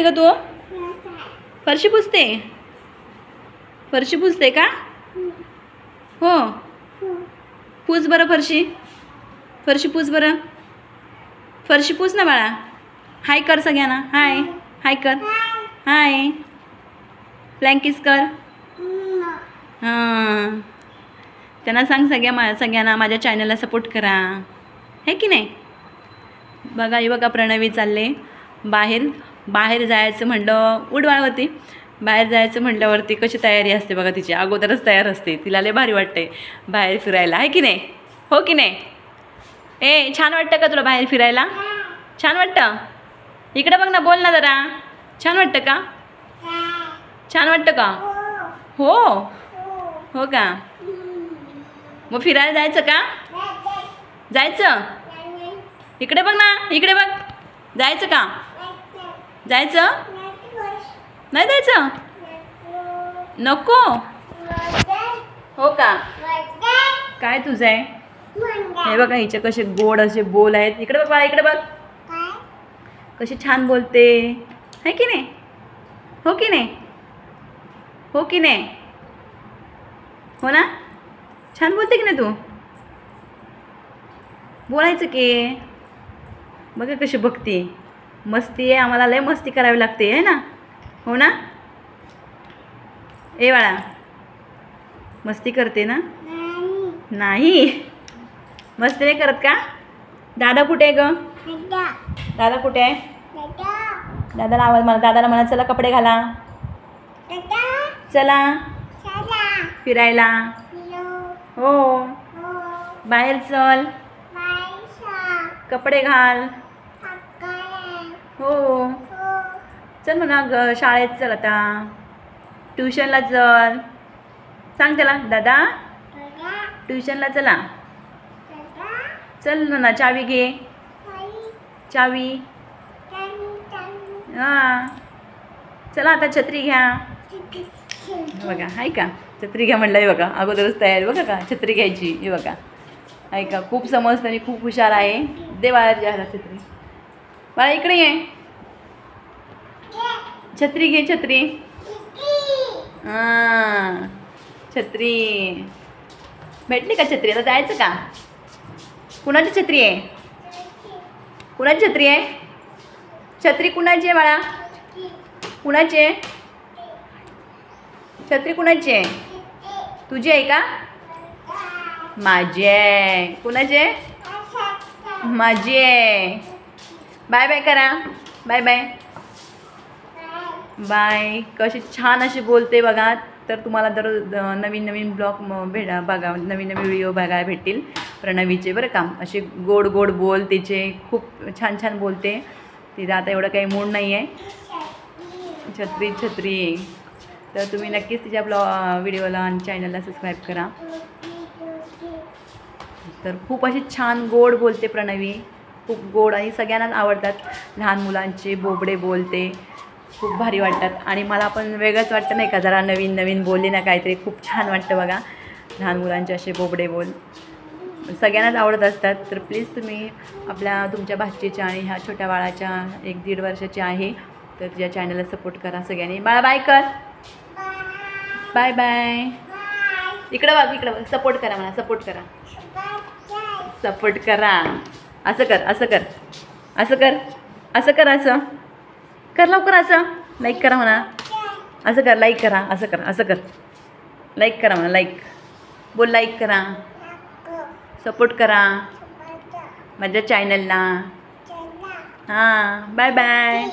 पुसते का तू? फरशी पुसते? फरशी पुसते का? हो, पुस बरं फरशी. फरशी पुस बरं. फरशी पुस ना बाळा. हाय कर सगळ्यांना. हाय हाय कर. हाय फ्लँकिस कर. हां, त्यांना सांग सगळ्यांना माझ्या चॅनलला सपोर्ट करा, है की नाही. बघा हे बघा प्रणवी चालले बाहेर जायचं म्हटलं उडवाळवरती. बाहेर जायचं म्हटल्यावरती कशी तयारी असते बघा तिची. अगोदरच तयार असते. तिला लय भारी वाटते बाहेर फिरायला, आहे की नाही. हो की नाही. ए छान वाटतं का तुला बाहेर फिरायला? छान वाटतं. इकडे बघ ना, बोल ना जरा. छान वाटतं का? छान वाटतं का? हो हो का. मग फिरायला जायचं का? जायचं. इकडे बघ ना, इकडे बघ. जायचं का? जायचं नाही जायचं. नको. हो का. काय तुझं आहे? हे बघा हिचे कसे गोड असे बोल आहेत. इकडे बघ बाळा, इकडे बघ. कशी छान बोलते, है की नाही. हो की नाही. हो की नाही. हो ना. छान बोलते की नाही तू. बोलायचं की. बघा कशी बघते. मस्ती आहे. आम्हाला लय मस्ती करावी लागते, आहे ना. हो ना. ए बाळा मस्ती करते ना. नाही मस्ती नाही करत का? दादा कुठे आहे ग? दादा कुठे आहे? दादाला आवाज मला. दादाला म्हणा चला कपडे घाला. चला फिरायला. हो बाहेर चल. कपडे घाल. हो चल म्हणा शाळेत चल आता. ट्युशनला चल. सांग त्याला दादा ट्युशनला चला. चल म्हणा. चावी घे. चावी. हां चला आता छत्री घ्या. बघा आहे का. छत्री घ्या म्हणलं. हे बघा अगोदरच तयारी बघा का. छत्री घ्यायची. हे बघा आहे का. खूप समजतं आणि खूप हुशार आहे. दे बाळा ज्याला छत्री. बाळा इकडे ये. छत्री घे. छत्री. हां छत्री भेटली का. छत्री आता जायचं का. कुणाची छत्री आहे? कुणाची छत्री आहे? छत्री कुणाची आहे बाळा? कुणाची आहे छत्री? कुणाची आहे? तुझी आहे का? माझी आहे. कुणाची आहे? माझी आहे. बाय बाय करा. Bye bye. बाय. कशी छान अशी बोलते बघा. तर तुम्हाला दररोज नवीन नवीन ब्लॉग बघा, नवीन नवीन व्हिडिओ बघायला भेटतील प्रणवीचे बरं का. असे गोड गोड बोल तिचे. खूप छान छान बोलते. तिला आता एवढं काही मूड नाही आहे. छत्री छत्री. तर तुम्ही नक्कीच तिच्या व्हिडिओला आणि चॅनलला सबस्क्राईब करा. तर खूप अशी छान गोड बोलते प्रणवी. खूप गोड आणि सगळ्यांनाच आवडतात. लहान मुलांचे बोबडे बोलते. खूप भारी वाटतात. आणि मला पण वेगळंच वाटतं नाही का. जरा नवीन नवीन बोलले ना काहीतरी खूप छान वाटतं बघा. लहान मुलांचे असे बोबडे बोल सगळ्यांनाच आवडत असतात. तर प्लीज तुम्ही तुमच्या भाचीच्या आणि ह्या छोट्या बाळाच्या 1-1.5 वर्षाची आहे तर तिच्या चॅनलला सपोर्ट करा सगळ्यांनी. बाळा बाय कर. Bye bye. इकडं बघ. इकडं बघ. सपोर्ट करा मला. सपोर्ट करा. सपोर्ट करा. असं कर. असं कर. असं कर. असं कर. असं कर लवकर. असं लाईक करा म्हणा. असं कर. लाईक करा. असं कर. असं कर. लाईक करा म्हणा. लाईक बोल. लाईक करा. सपोर्ट करा माझ्या चॅनलला. हां बाय बाय.